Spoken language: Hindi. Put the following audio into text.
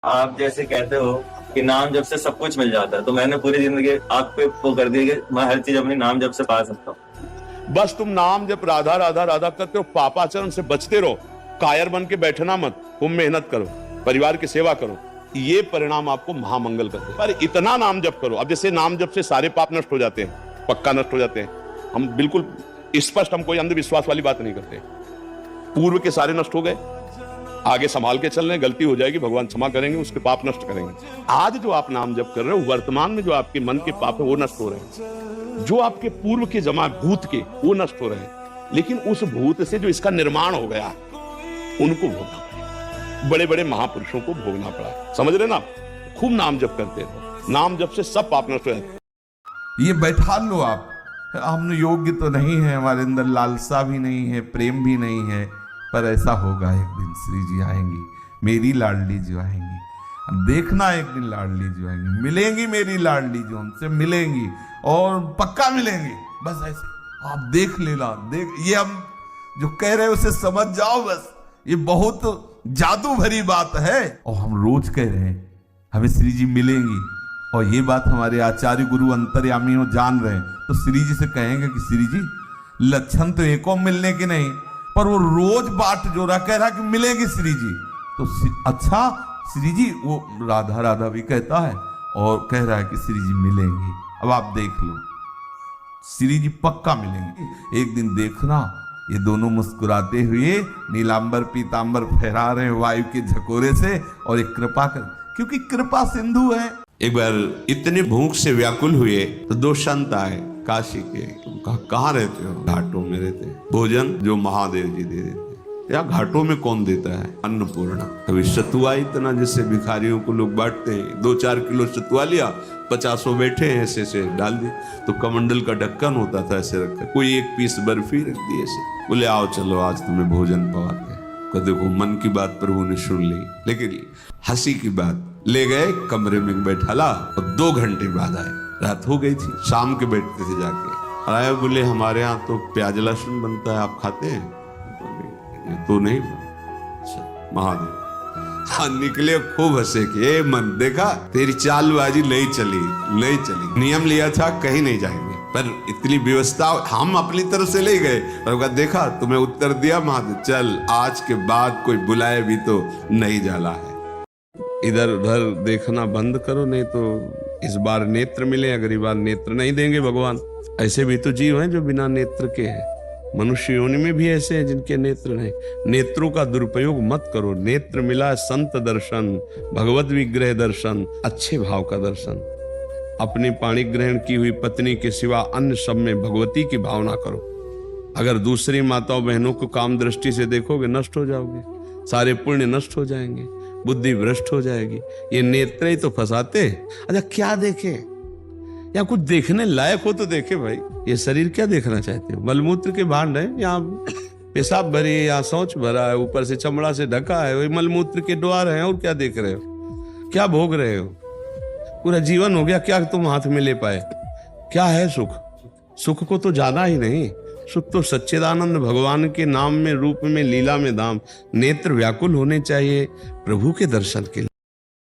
आप जैसे कहते हो कि नाम जप से सब कुछ मिल जाता है, तो मैंने पूरी जिंदगी आप पे वो कर दी कि मैं हर चीज अपनी नाम जप से पा सकता हूँ। बस तुम नाम जब राधा राधा राधा करते हो, पापाचरण से बचते रहो, कायर बन के बैठना मत, तुम मेहनत करो, परिवार की सेवा करो, ये परिणाम आपको महामंगल करते। पर इतना नाम जप करो, अब जैसे नाम जप से सारे पाप नष्ट हो जाते हैं, पक्का नष्ट हो जाते हैं। हम बिल्कुल स्पष्ट, हम कोई अंधविश्वास वाली बात नहीं करते। पूर्व के सारे नष्ट हो गए, आगे संभाल के चल रहे हैं, गलती हो जाएगी भगवान क्षमा करेंगे, उसके पाप नष्ट करेंगे। आज जो आप नाम जप कर रहे हो, वर्तमान में जो आपके मन के पाप है वो नष्ट हो रहे हैं, जो आपके पूर्व के जमा भूत के वो नष्ट हो रहे हैं, लेकिन उस भूत से जो इसका निर्माण हो गया उनको भोगना पड़ा, बड़े बड़े महापुरुषों को भोगना पड़ा। समझ रहे ना? खूब नाम जप करते रहो, नाम जप से सब पाप नष्ट हो जाते। ये बैठा लो आप, हम योग्य तो नहीं है, हमारे अंदर लालसा भी नहीं है, प्रेम भी नहीं है, पर ऐसा होगा एक दिन श्री जी आएंगी, मेरी लाडली जो आएंगी। देखना एक दिन लाडली जो आएंगी, मिलेंगी मेरी लाडली जो, हमसे मिलेंगी और पक्का मिलेंगी। बस ऐसे आप देख लेना, देख, ये हम जो कह रहे हैं उसे समझ जाओ बस। ये बहुत जादू भरी बात है और हम रोज कह रहे हैं हमें श्री जी मिलेंगी, और ये बात हमारे आचार्य गुरु अंतर्यामी हो जान रहे हैं, तो श्री जी से कहेंगे कि श्री जी लक्षण तो एको मिलने के नहीं, पर वो रोज बाट जो रहा कह रहा कि मिलेंगे श्री जी। तो अच्छा श्री जी, वो राधा राधा भी कहता है और कह रहा है कि श्री जी मिलेंगी। अब आप देख लो, श्री जी पक्का मिलेंगे एक दिन। देखना ये दोनों मुस्कुराते हुए नीलांबर पीतांबर फहरा रहे हैं वायु के झकोरे से, और एक कृपा कर, क्योंकि कृपा सिंधु है। एक बार इतने भूख से व्याकुल हुए तो दो संत आए काशी के। कहाँ रहते हो? घाटों में रहते। भोजन जो महादेव जी दे देते। या घाटों में कौन देता है? अन्नपूर्णा। कभी सतुआ इतना, जैसे भिखारियों को लोग बांटते हैं, 2-4 किलो सतुआ लिया, 50 बैठे हैं, ऐसे ऐसे डाल दिए, तो कमंडल का ढक्कन होता था ऐसे रखा, कोई 1 पीस बर्फी रख दी ऐसे, बोले आओ चलो आज तुम्हें भोजन पवाते हैं। तो देखो मन की बात प्रभु ने सुन ली, लेकिन हंसी की बात, ले गए कमरे में बैठाला और 2 घंटे बाद आए। रात हो गई थी, शाम के बैठते थे जाके, आए बोले हमारे यहाँ तो प्याज लहसुन बनता है, आप खाते हैं? तो नहीं। महादेव हाँ निकले, खूब हंसे कि मन देखा तेरी चालबाजी नहीं चली, नियम लिया था कहीं नहीं जाएंगे, पर इतनी व्यवस्था हम अपनी तरफ से ले गए, और देखा तुम्हें उत्तर दिया महादेव, चल आज के बाद कोई बुलाए भी तो नहीं जाला है। इधर उधर देखना बंद करो, नहीं तो इस बार नेत्र मिले, अगली बार नेत्र नहीं देंगे भगवान। ऐसे भी तो जीव हैं जो बिना नेत्र के हैं, मनुष्य योनि में भी ऐसे हैं जिनके नेत्र नहीं। नेत्रों का दुरुपयोग मत करो। नेत्र मिला संत दर्शन, भगवत विग्रह दर्शन, अच्छे भाव का दर्शन। अपनी पाणी ग्रहण की हुई पत्नी के सिवा अन्य सब में भगवती की भावना करो। अगर दूसरी माताओं बहनों को काम दृष्टि से देखोगे नष्ट हो जाओगे, सारे पुण्य नष्ट हो जाएंगे, बुद्धि भ्रष्ट हो जाएगी। ये नेत्र ही तो फंसाते। अच्छा क्या देखे? या कुछ देखने लायक हो तो देखे भाई। ये शरीर क्या देखना चाहते हो? मलमूत्र के भांड है, यहाँ पेशाब भरी है, यहाँ शौच भरा है, ऊपर से चमड़ा से ढका है, वही मलमूत्र के द्वार हैं, और क्या देख रहे हो? क्या भोग रहे हो? पूरा जीवन हो गया, क्या तुम हाथ में ले पाए? क्या है सुख? सुख को तो जाना ही नहीं। सुख तो सच्चिदानंद भगवान के नाम में, रूप में, लीला में धाम। नेत्र व्याकुल होने चाहिए प्रभु के दर्शन के लिए।